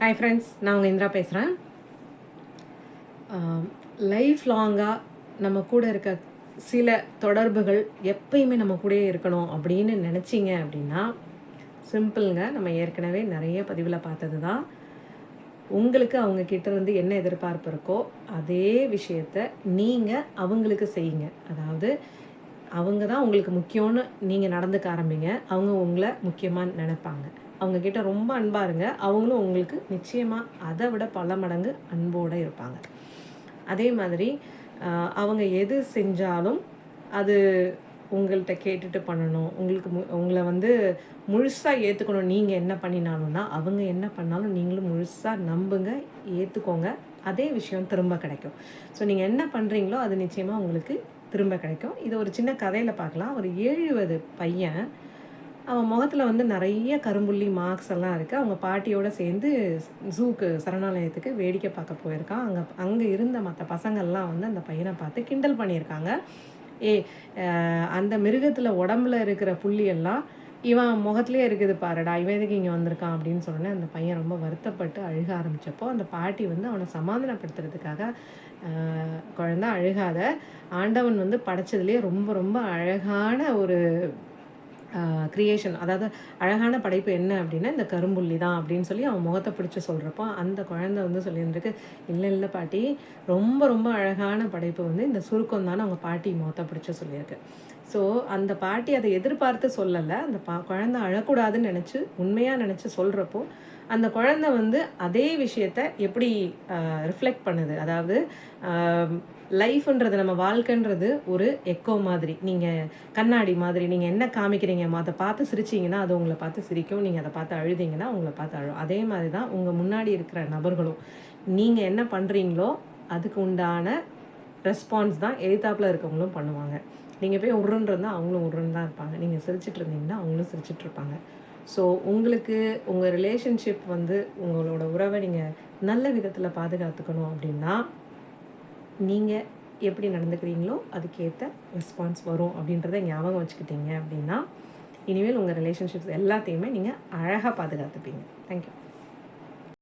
Hi friends, நான் உங்கள் இந்திரா பேசுகிறேன். லைஃப் லாங்காக நம்ம கூட இருக்க சில தொடர்புகள் எப்பயுமே நம்ம கூடயே இருக்கணும் அப்படின்னு நினச்சிங்க அப்படின்னா சிம்பிளுங்க. நம்ம ஏற்கனவே நிறைய பதிவில் பார்த்தது தான். உங்களுக்கு அவங்கக்கிட்ட இருந்து என்ன எதிர்பார்ப்பு இருக்கோ அதே விஷயத்த நீங்கள் அவங்களுக்கு செய்யுங்க. அதாவது அவங்க தான் உங்களுக்கு முக்கியம்னு நீங்கள் நடந்துக்க ஆரம்பிங்க. அவங்க உங்களை முக்கியமாக நினைப்பாங்க. அவங்கக்கிட்ட ரொம்ப அன்பாக இருங்க. அவங்களும் உங்களுக்கு நிச்சயமாக அதை விட பல மடங்கு அன்போடு இருப்பாங்க. அதே மாதிரி அவங்க எது செஞ்சாலும் அது உங்கள்கிட்ட கேட்டுட்டு பண்ணணும். உங்களை முழுசாக ஏற்றுக்கணும். நீங்கள் என்ன பண்ணினாலும் தான் அவங்க என்ன பண்ணாலும் நீங்களும் முழுசாக நம்புங்க, ஏற்றுக்கோங்க. அதே விஷயம் திரும்ப கிடைக்கும். ஸோ நீங்கள் என்ன பண்ணுறீங்களோ அது நிச்சயமாக உங்களுக்கு திரும்ப கிடைக்கும். இது ஒரு சின்ன கதையில் பார்க்கலாம். ஒரு 70 பையன், அவன் முகத்தில் நிறைய கரும்புள்ளி மார்க்ஸ் எல்லாம் இருக்குது. அவங்க பாட்டியோடு சேர்ந்து ஜூக்கு சரணாலயத்துக்கு வேடிக்கை பார்க்க போயிருக்கான். அங்கே இருந்த மற்ற பசங்கள்லாம் அந்த பையனை பார்த்து கிண்டல் பண்ணியிருக்காங்க. அந்த மிருகத்தில் உடம்புல இருக்கிற புள்ளியெல்லாம் இவன் முகத்துலேயே இருக்குது பாருடா, இவன் எதுக்கு இங்கே வந்திருக்கான் அப்படின்னு சொன்னோன்னே அந்த பையன் ரொம்ப வருத்தப்பட்டு அழுக ஆரம்பித்தப்போ அந்த பாட்டி அவனை சமாதானப்படுத்துறதுக்காக, குழந்தை அழுகாத, ஆண்டவன் படைச்சதுலேயே ரொம்ப ரொம்ப அழகான ஒரு க்ரியேஷன், அதாவது அழகான படைப்பு என்ன அப்படின்னா இந்த கரும்புள்ளி தான் அப்படின்னு சொல்லி அவன் முகத்தை பிடிச்சி சொல்கிறப்போ அந்த குழந்தை சொல்லியிருந்துருக்கு, இல்லை பாட்டி, ரொம்ப ரொம்ப அழகான படைப்பு இந்த சுருக்கம் தானே அவங்க பாட்டி முகத்தை பிடிச்சி சொல்லியிருக்கு. ஸோ அந்த பாட்டி அதை எதிர்பார்த்து சொல்லலை. அந்த குழந்தை அழக்கூடாதுன்னு நினச்சி உண்மையாக நினச்சி சொல்கிறப்போ அந்த குழந்தை அதே விஷயத்தை எப்படி ரிஃப்ளெக்ட் பண்ணுது. அதாவது லைஃப்ன்றது, நம்ம வாழ்க்கைன்றது ஒரு எக்கோ மாதிரி, நீங்கள் கண்ணாடி மாதிரி. நீங்கள் என்ன காமிக்கிறீங்க, அதை பார்த்து சிரிச்சிங்கன்னா அது உங்களை பார்த்து சிரிக்கும், நீங்கள் அதை பார்த்து அழுதிங்கன்னா உங்களை பார்த்து அழும். அதே மாதிரி தான் உங்கள் முன்னாடி இருக்கிற நபர்களும் நீங்கள் என்ன பண்ணுறீங்களோ அதுக்கு உண்டான ரெஸ்பான்ஸ் தான் எதிர்த்தாப்பில் இருக்கவங்களும் பண்ணுவாங்க. நீங்கள் போய் உருன்றிருந்தால் அவங்களும் உருன்னு தான் இருப்பாங்க. நீங்கள் சிரிச்சிட்டு இருந்தீங்கன்னா அவங்களும் சிரிச்சிட்ருப்பாங்க. ஸோ உங்களுக்கு உங்கள் ரிலேஷன்ஷிப் உங்களோட உறவை நீங்கள் நல்ல விதத்தில் பாதுகாத்துக்கணும் அப்படின்னா நீங்கள் எப்படி நடந்துக்கிறீங்களோ அதுக்கேற்ற ரெஸ்பான்ஸ் வரும் அப்படின்றத ஞாபகம் வச்சுக்கிட்டீங்க அப்படின்னா இனிமேல் உங்கள் ரிலேஷன்ஷிப்ஸ் எல்லாத்தையுமே நீங்கள் அழகாக பாதுகாத்துப்பீங்க. தேங்க்யூ.